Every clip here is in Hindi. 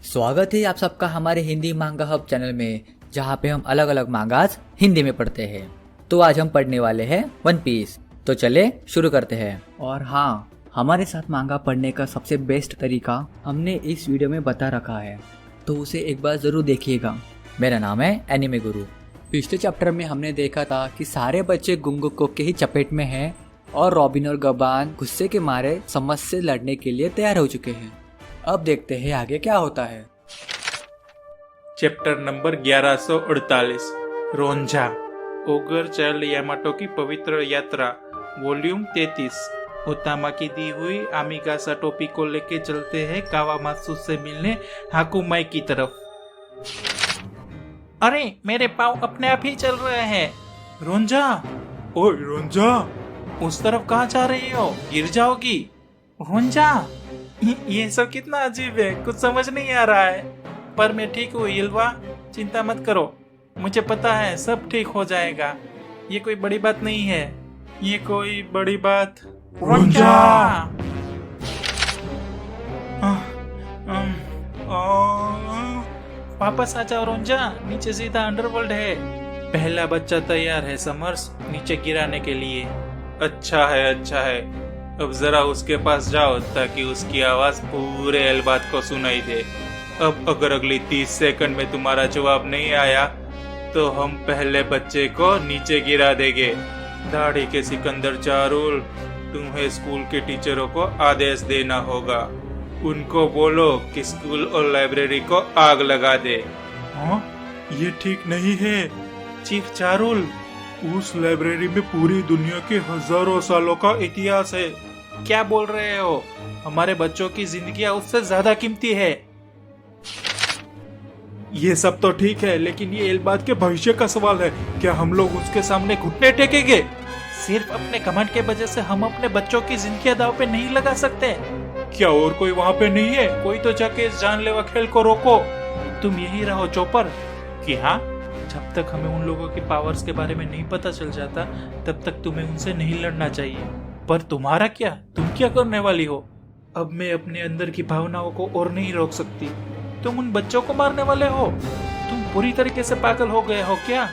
स्वागत है आप सबका हमारे हिंदी मांगा हब चैनल में, जहाँ पे हम अलग अलग मांगास हिंदी में पढ़ते हैं। तो आज हम पढ़ने वाले हैं वन पीस। तो चले शुरू करते हैं। और हाँ, हमारे साथ मांगा पढ़ने का सबसे बेस्ट तरीका हमने इस वीडियो में बता रखा है, तो उसे एक बार जरूर देखिएगा। मेरा नाम है एनिमे गुरु। पिछले चैप्टर में हमने देखा था कि सारे बच्चे गुंगुको के ही चपेट में हैं और रॉबिन और गबान गुस्से के मारे समझ से लड़ने के लिए तैयार हो चुके हैं। अब देखते हैं आगे क्या होता है। चैप्टर नंबर 1148 रोंझा ओगर चाइल्ड यामाटो की पवित्र यात्रा वॉल्यूम 33। ओतामा की दी हुई आमिगासा टोपी को लेके चलते हैं कावामात्सु से मिलने हाकुमाई की तरफ। अरे मेरे पाँव अपने आप ही चल रहे हैं। रोंझा, ओए रोंझा, उस तरफ कहाँ जा रही हो? गिर जाओगी। रोंझा, ये सब कितना अजीब है, कुछ समझ नहीं आ रहा है। पर मैं ठीक हूँ इल्वा, चिंता मत करो, मुझे पता है सब ठीक हो जाएगा। ये कोई बड़ी बात नहीं है, ये कोई बड़ी बात। रोंझा, वापस आ जाओ रोंझा, नीचे सीधा अंडरवर्ल्ड है। पहला बच्चा तैयार है समर्स, नीचे गिराने के लिए। अच्छा है, अच्छा है। अब जरा उसके पास जाओ ताकि उसकी आवाज पूरे एल्बात को सुनाई दे। अब अगर अगली 30 सेकंड में तुम्हारा जवाब नहीं आया तो हम पहले बच्चे को नीचे गिरा देंगे। दाढ़ी के सिकंदर चारुल, तुम्हें स्कूल के टीचरों को आदेश देना होगा। उनको बोलो कि स्कूल और लाइब्रेरी को आग लगा दे। हाँ, ये ठीक नहीं है चीफ चारुल। उस लाइब्रेरी में पूरी दुनिया के हजारों सालों का इतिहास है। क्या बोल रहे हो? हमारे बच्चों की जिंदगियां उससे ज्यादा कीमती है। ये सब तो ठीक है, लेकिन ये एल्बात के भविष्य का सवाल है। क्या हम लोग उसके सामने घुटने टेकेंगे? सिर्फ अपने घमंड के वजह से हम अपने बच्चों की जिंदगी दांव पे नहीं लगा सकते। क्या और कोई वहाँ पे नहीं है? कोई तो जाके इस जानलेवा खेल को रोको। तुम यही रहो चौपर कि हाँ, जब तक हमें उन लोगों की पावर्स के बारे में नहीं पता चल जाता तब तक तुम्हें उनसे नहीं लड़ना चाहिए। पर तुम्हारा क्या? तुम क्या करने वाली हो? अब मैं अपने अंदर की भावनाओं को और नहीं रोक सकती। तुम उन बच्चों को मारने वाले हो? तुम पूरी तरीके से पागल हो गए हो क्या?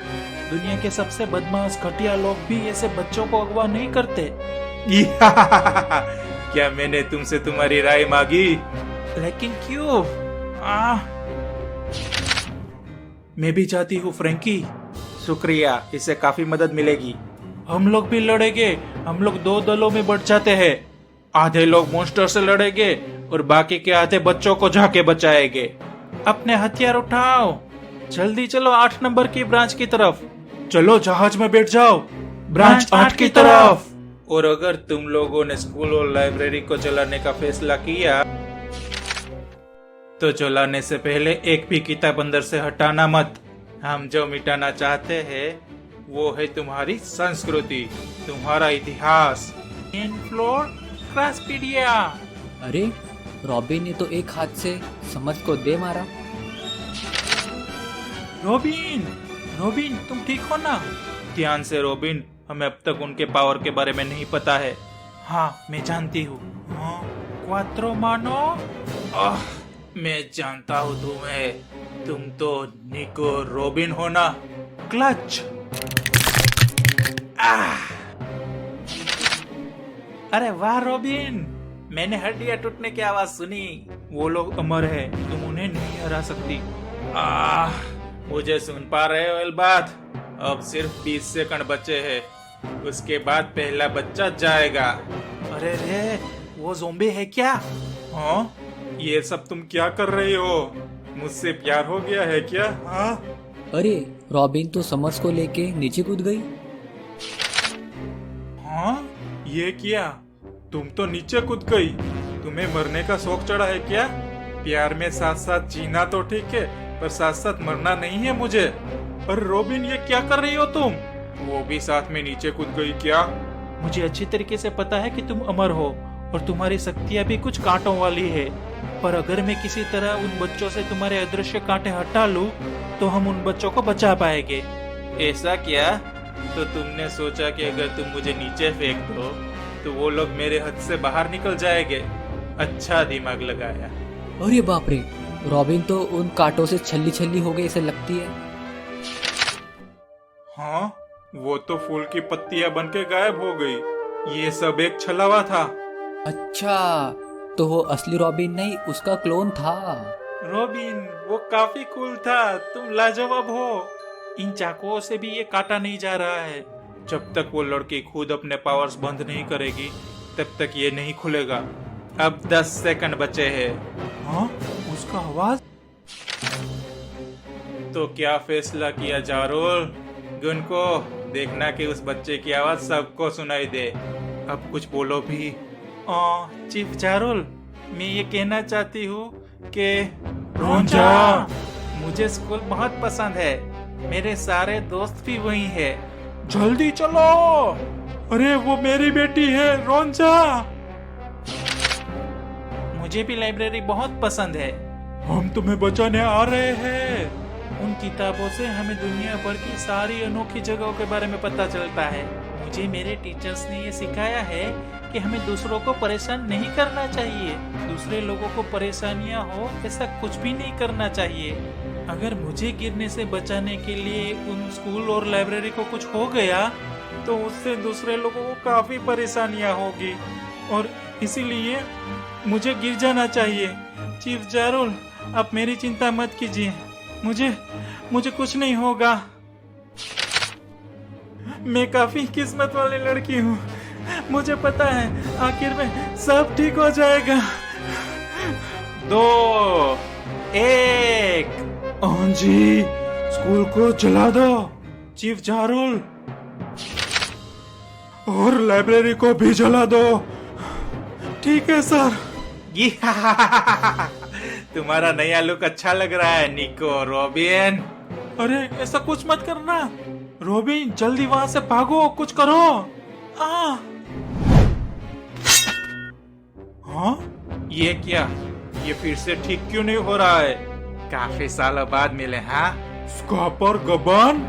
दुनिया के सबसे बदमाश घटिया लोग भी ऐसे बच्चों को अगवा नहीं करते। क्या मैंने तुमसे तुम्हारी राय मांगी? लेकिन क्यों? मैं भी चाहती हूँ फ्रैंकी। शुक्रिया, इससे काफी मदद मिलेगी। हम लोग भी लड़ेंगे। हम लोग 2 दलों में बढ़ जाते हैं। आधे लोग मॉन्स्टर से लड़ेंगे और बाकी के आधे बच्चों को जाके बचाएंगे। अपने हथियार उठाओ, जल्दी चलो 8 नंबर की ब्रांच की तरफ। चलो जहाज में बैठ जाओ, ब्रांच 8 की तरफ। और अगर तुम लोगों ने स्कूल और लाइब्रेरी को चलाने का फैसला किया तो चलाने से पहले एक भी किताब अंदर से हटाना मत। हम जो मिटाना चाहते हैं वो है तुम्हारी संस्कृति, तुम्हारा इतिहास। फ्लोर क्रासपीडिया। अरे रॉबिन ने तो एक हाथ से समझ को दे मारा। रोबिन, रोबिन तुम ठीक हो ना? ध्यान से रोबिन, हमें अब तक उनके पावर के बारे में नहीं पता है। हाँ मैं जानती हूँ। हाँ, क्वात्रो मानो। मैं जानता हूँ तुम्हें। तुम तो निको रोबिन हो ना? क्लच। अरे वाह रोबिन, मैंने हड्डियां टूटने की आवाज सुनी। वो लोग अमर है, तुम उन्हें नहीं हरा सकती। मुझे सुन पा रहे हो एल्बात? अब सिर्फ 20 सेकंड बचे हैं, उसके बाद पहला बच्चा जाएगा। अरे रे, वो ज़ोंबी है क्या? हाँ, ये सब तुम क्या कर रही हो? मुझसे प्यार हो गया है क्या? हाँ? अरे रॉबिन तो समर्स को लेके नीचे कूद गई। हाँ, ये क्या? तुम तो नीचे कूद गई। तुम्हें मरने का शौक चढ़ा है क्या? प्यार में साथ साथ जीना तो ठीक है, पर साथ साथ मरना नहीं है मुझे। अरे रोबिन, ये क्या कर रही हो तुम? वो भी साथ में नीचे कूद गई क्या? मुझे अच्छी तरीके से पता है कि तुम अमर हो और तुम्हारी शक्तियाँ भी कुछ कांटों वाली है। पर अगर मैं किसी तरह उन बच्चों से तुम्हारे अदृश्य कांटे हटा लूं, तो हम उन बच्चों को बचा पाएंगे। ऐसा क्या? तो तुमने सोचा कि अगर तुम मुझे नीचे फेंक दो तो वो लोग मेरे हाथ से बाहर निकल जाएंगे? अच्छा दिमाग लगाया। अरे बाप रे, रॉबिन तो उन कांटों से छल्ली छल्ली हो गई ऐसे लगती है। हाँ, वो तो फूल की पत्तियां बनके गायब हो गई। ये सब एक छलावा था। अच्छा, तो वो असली रॉबिन नहीं, उसका क्लोन था। रॉबिन, वो काफी कूल था। तुम लाजवाब हो। इन चाकुओं से भी ये काटा नहीं जा रहा है। जब तक वो लड़की खुद अपने पावर्स बंद नहीं करेगी, तब तक ये नहीं खुलेगा। अब 10 सेकंड बचे हैं। हाँ, उसका आवाज। तो क्या फैसला किया जारुल? गुन को देखना कि उस बच्चे की आवाज सबको सुनाई दे। अब कुछ बोलो भी। चीफ जारुल, मैं ये कहना चाहती हूँ कि रोंजा, मुझे स्कूल बहुत पसंद है। मेरे सारे दोस्त भी वही है। जल्दी चलो। अरे वो मेरी बेटी है रोंजा। मुझे भी लाइब्रेरी बहुत पसंद है। हम तुम्हें बचाने आ रहे हैं। उन किताबों से हमें दुनिया भर की सारी अनोखी जगहों के बारे में पता चलता है। मुझे मेरे टीचर्स ने ये सिखाया है कि हमें दूसरों को परेशान नहीं करना चाहिए। दूसरे लोगों को परेशानियां हो ऐसा कुछ भी नहीं करना चाहिए। अगर मुझे गिरने से बचाने के लिए उन स्कूल और लाइब्रेरी को कुछ हो गया, तो उससे दूसरे लोगों को काफी परेशानियां होगी, और इसीलिए मुझे गिर जाना चाहिए। चीफ जारुल, आप मेरी चिंता मत कीजिए। मुझे कुछ नहीं होगा। मैं काफी किस्मत वाली लड़की हूँ। मुझे पता है आखिर में सब ठीक हो जाएगा। 2, 1। जी, स्कूल को जला दो चीफ जारुल, और लाइब्रेरी को भी जला दो। ठीक है सर। तुम्हारा नया लुक अच्छा लग रहा है निको। रॉबिन, अरे ऐसा कुछ मत करना। रॉबिन, जल्दी वहां से भागो, कुछ करो। हाँ, ये क्या? ये फिर से ठीक क्यों नहीं हो रहा है? काफी सालों बाद मिले। हाँ, स्कॉपर गबन।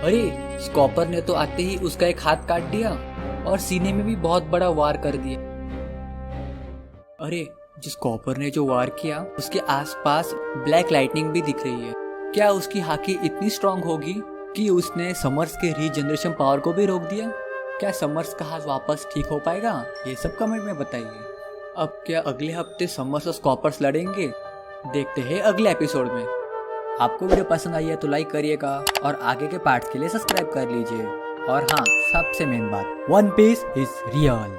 अरे स्कॉपर ने तो आते ही उसका एक हाथ काट दिया और सीने में भी बहुत बड़ा वार कर दिया। अरे जिस कॉपर ने जो वार किया उसके आसपास ब्लैक लाइटनिंग भी दिख रही है। क्या उसकी हाकी इतनी स्ट्रांग होगी कि उसने समर्स के रीजनरेशन पावर को भी रोक दिया? क्या समर्स का हाथ वापस ठीक हो पाएगा? ये सब कमेंट में बताइए। अब क्या अगले हफ्ते समर्स और स्कॉपर्स लड़ेंगे? देखते हैं अगले एपिसोड में। आपको वीडियो पसंद आई है तो लाइक करिएगा और आगे के पार्ट्स के लिए सब्सक्राइब कर लीजिए। और हाँ, सबसे मेन बात, वन पीस इज रियल।